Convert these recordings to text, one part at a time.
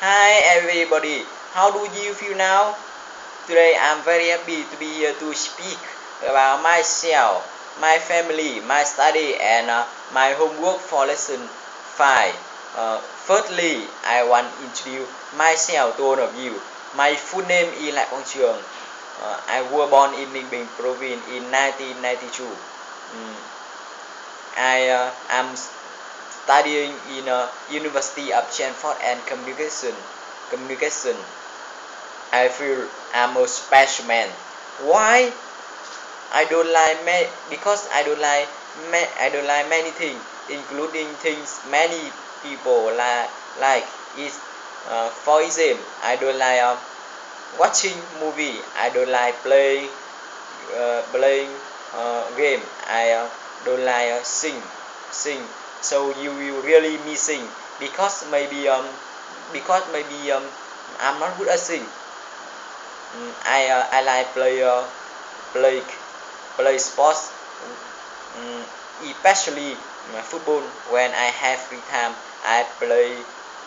Hi everybody, how do you feel now? Today I'm very happy to be here to speak about myself, my family, my study and my homework for lesson 5. Firstly, I want to introduce myself to all of you. My full name is Lại Quang Trường. I was born in Ninh Bình province in 1992. I am studying in University of Stanford and Communication. I feel I'm a special man. Why? I don't like because I don't like many things, including things many people like. Is for example, I don't like watching movie. I don't like playing game. I don't like sing. So you will really missing because maybe I'm not good at sing. I like play play sports, um, especially football. When I have free time, I play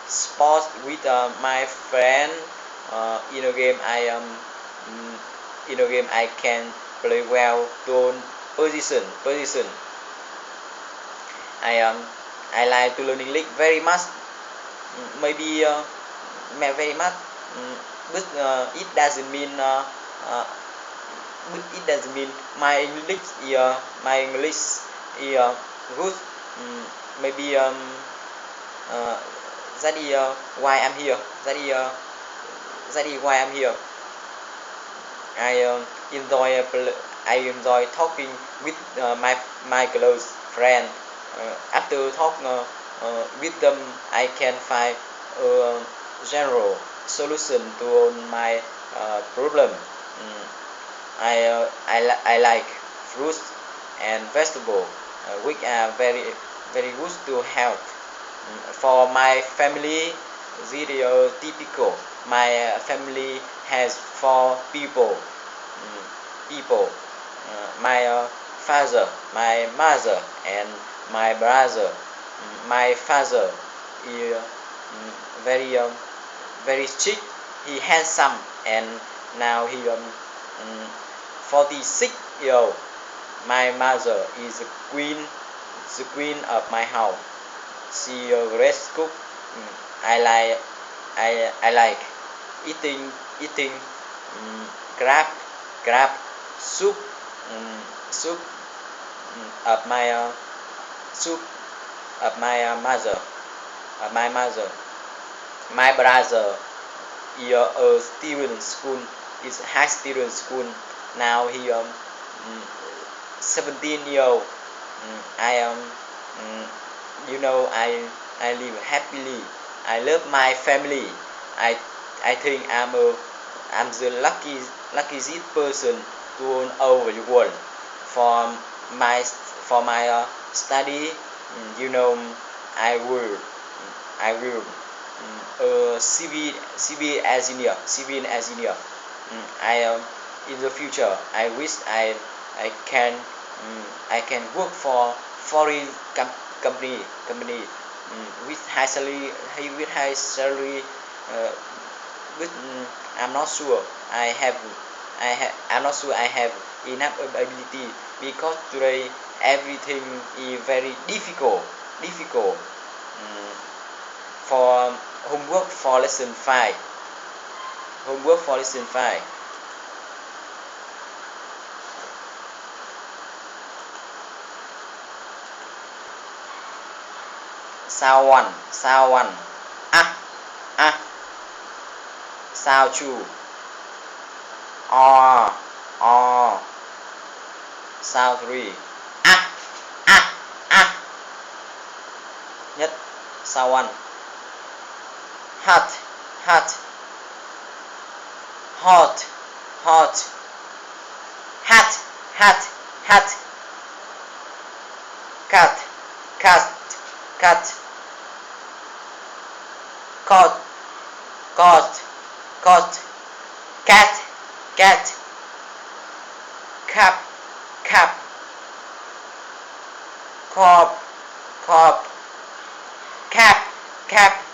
sports with my friend. In a game, in a game I can play well to position. I um I like to learning league very much. Maybe very much. Mm, but uh, it doesn't mean my English is good. Mm, maybe uh, that is why I'm here. That is why I'm here. I enjoy I enjoy talking with my close friend. After talk with them, I can find a general solution to all my problem. Mm, I like fruits and vegetables, which are very good to health. For my family, zero typical. My family has four people. People. My father, my mother, and my brother. My father is very strict. He handsome and now he 46 years old. My mother is the queen of my house. She a great cook. I like I like eating eating crab crab soup soup of my soup of my mother of my mother. My brother is a student school is high student school. Now he 17 years old. I am I live happily. I love my family. I I think I'm the luckiest person to all over the world. For my study, I will civil engineer. I in the future I wish I can work for foreign company with high salary. Uh, but I'm not sure I'm not sure I have enough ability because today everything is very difficult for homework for lesson 5. Homework for lesson 5. Sao 1. Ah, ah, sao 2. Or, or, sao 3. Ah, ah, ah. Nhất, sao 1. Hot, hot, hot, hot, hat, hat, hat. Cut, cut, cut. Caught, caught, caught. Cat, cat. Cap, cap. Cop, cop. Cap, cap.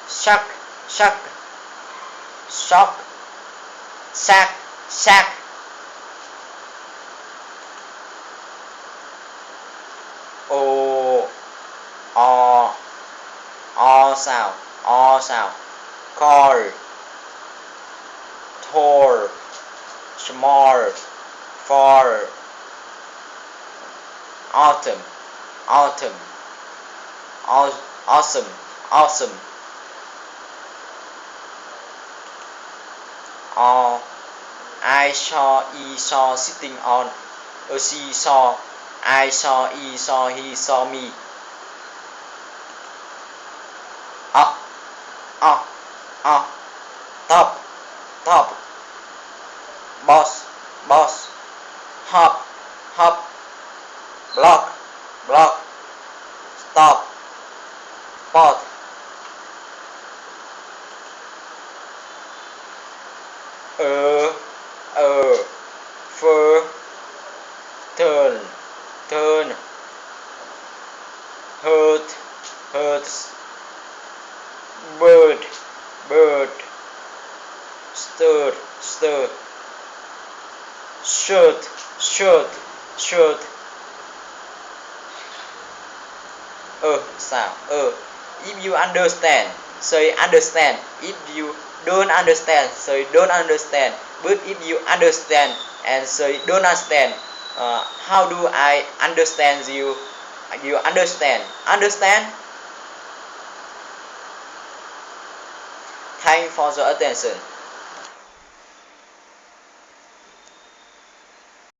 Shark, shark, shock, sack, sack. O, o sound, o sound. Call, tall, small, fall. Autumn, autumn. Awesome, awesome. Or I saw Esau sitting on a seesaw. I saw Esau, he saw me. Up, up, up. Top, top. Boss, boss. Hop, hop. Block, block. Stop, pot. Uh, fur. Turn, turn. Hurt, hurts. Bird, bird. Stir, stir. Shirt, shirt, shirt. Sound. If you understand, say understand. If you don't understand, say don't understand. But if you understand and say don't understand, how do I understand you? You understand. Understand? Thanks for the attention.